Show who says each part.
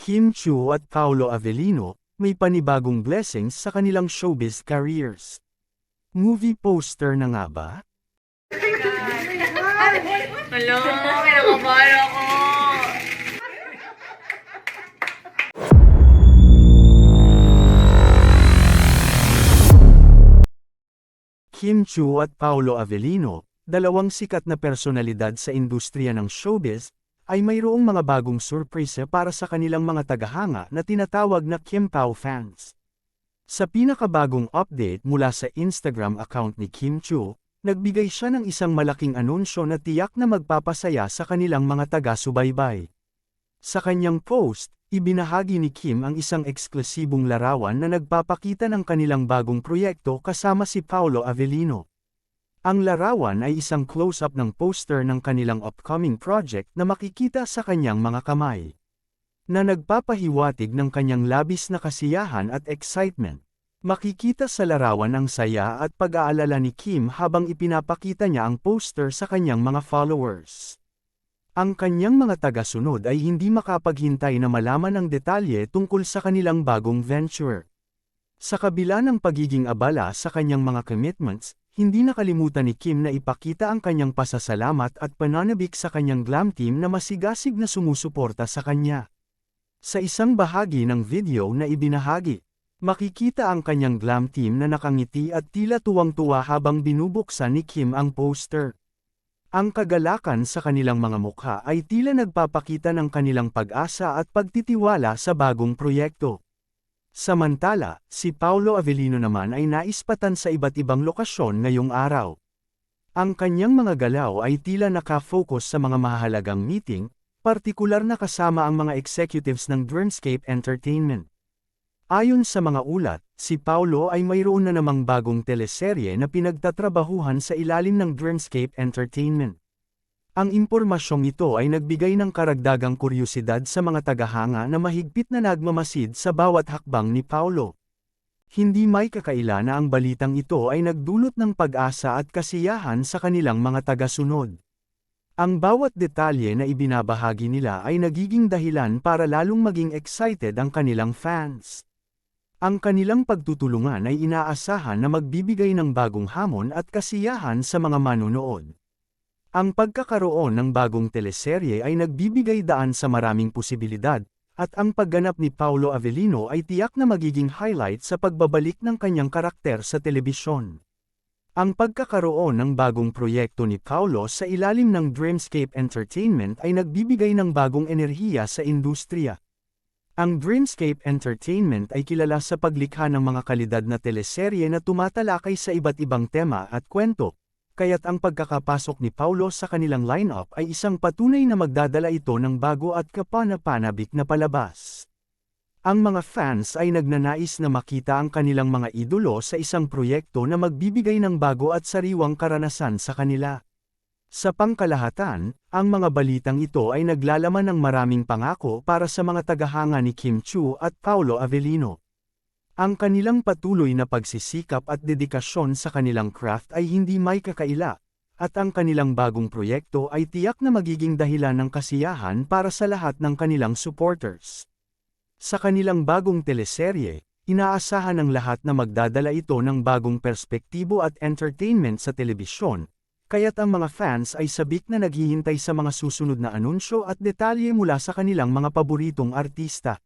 Speaker 1: Kim Chiu at Paolo Avellino, may panibagong blessings sa kanilang showbiz careers. Movie poster na nga ba?
Speaker 2: Hello, kinakabahan ako.
Speaker 1: Kim Chiu at Paolo Avellino, dalawang sikat na personalidad sa industriya ng showbiz, ay mayroong mga bagong surpresa para sa kanilang mga tagahanga na tinatawag na Kim Pao fans. Sa pinakabagong update mula sa Instagram account ni Kim Chiu, nagbigay siya ng isang malaking anunsyo na tiyak na magpapasaya sa kanilang mga taga-subaybay. Sa kanyang post, ibinahagi ni Kim ang isang eksklusibong larawan na nagpapakita ng kanilang bagong proyekto kasama si Paolo Avellino. Ang larawan ay isang close-up ng poster ng kanilang upcoming project na makikita sa kanyang mga kamay, na nagpapahiwatig ng kanyang labis na kasiyahan at excitement. Makikita sa larawan ang saya at pag-aalala ni Kim habang ipinapakita niya ang poster sa kanyang mga followers. Ang kanyang mga tagasunod ay hindi makapaghintay na malaman ang detalye tungkol sa kanilang bagong venture. Sa kabila ng pagiging abala sa kanyang mga commitments, hindi nakalimutan ni Kim na ipakita ang kanyang pasasalamat at pananabik sa kanyang glam team na masigasig na sumusuporta sa kanya. Sa isang bahagi ng video na ibinahagi, makikita ang kanyang glam team na nakangiti at tila tuwang-tuwa habang binubuksan ni Kim ang poster. Ang kagalakan sa kanilang mga mukha ay tila nagpapakita ng kanilang pag-asa at pagtitiwala sa bagong proyekto. Samantala, si Paolo Avellino naman ay naispatan sa iba't ibang lokasyon ngayong araw. Ang kanyang mga galaw ay tila nakafocus sa mga mahalagang meeting, partikular na kasama ang mga executives ng Dreamscape Entertainment. Ayon sa mga ulat, si Paolo ay mayroon na namang bagong teleserye na pinagtatrabahuhan sa ilalim ng Dreamscape Entertainment. Ang impormasyong ito ay nagbigay ng karagdagang kuryosidad sa mga tagahanga na mahigpit na nagmamasid sa bawat hakbang ni Paolo. Hindi may kakaila na ang balitang ito ay nagdulot ng pag-asa at kasiyahan sa kanilang mga tagasunod. Ang bawat detalye na ibinabahagi nila ay nagiging dahilan para lalong maging excited ang kanilang fans. Ang kanilang pagtutulungan ay inaasahan na magbibigay ng bagong hamon at kasiyahan sa mga manonood. Ang pagkakaroon ng bagong teleserye ay nagbibigay daan sa maraming posibilidad, at ang pagganap ni Paolo Avellino ay tiyak na magiging highlight sa pagbabalik ng kanyang karakter sa telebisyon. Ang pagkakaroon ng bagong proyekto ni Paolo sa ilalim ng Dreamscape Entertainment ay nagbibigay ng bagong enerhiya sa industriya. Ang Dreamscape Entertainment ay kilala sa paglikha ng mga kalidad na teleserye na tumatalakay sa iba't ibang tema at kwento, kaya't ang pagkakapasok ni Paolo sa kanilang lineup ay isang patunay na magdadala ito ng bago at kapana-panabik na palabas. Ang mga fans ay nagnanais na makita ang kanilang mga idolo sa isang proyekto na magbibigay ng bago at sariwang karanasan sa kanila. Sa pangkalahatan, ang mga balitang ito ay naglalaman ng maraming pangako para sa mga tagahanga ni Kim Chiu at Paolo Avellino. Ang kanilang patuloy na pagsisikap at dedikasyon sa kanilang craft ay hindi may kakaila, at ang kanilang bagong proyekto ay tiyak na magiging dahilan ng kasiyahan para sa lahat ng kanilang supporters. Sa kanilang bagong teleserye, inaasahan ng lahat na magdadala ito ng bagong perspektibo at entertainment sa telebisyon, kaya't ang mga fans ay sabik na naghihintay sa mga susunod na anunsyo at detalye mula sa kanilang mga paboritong artista.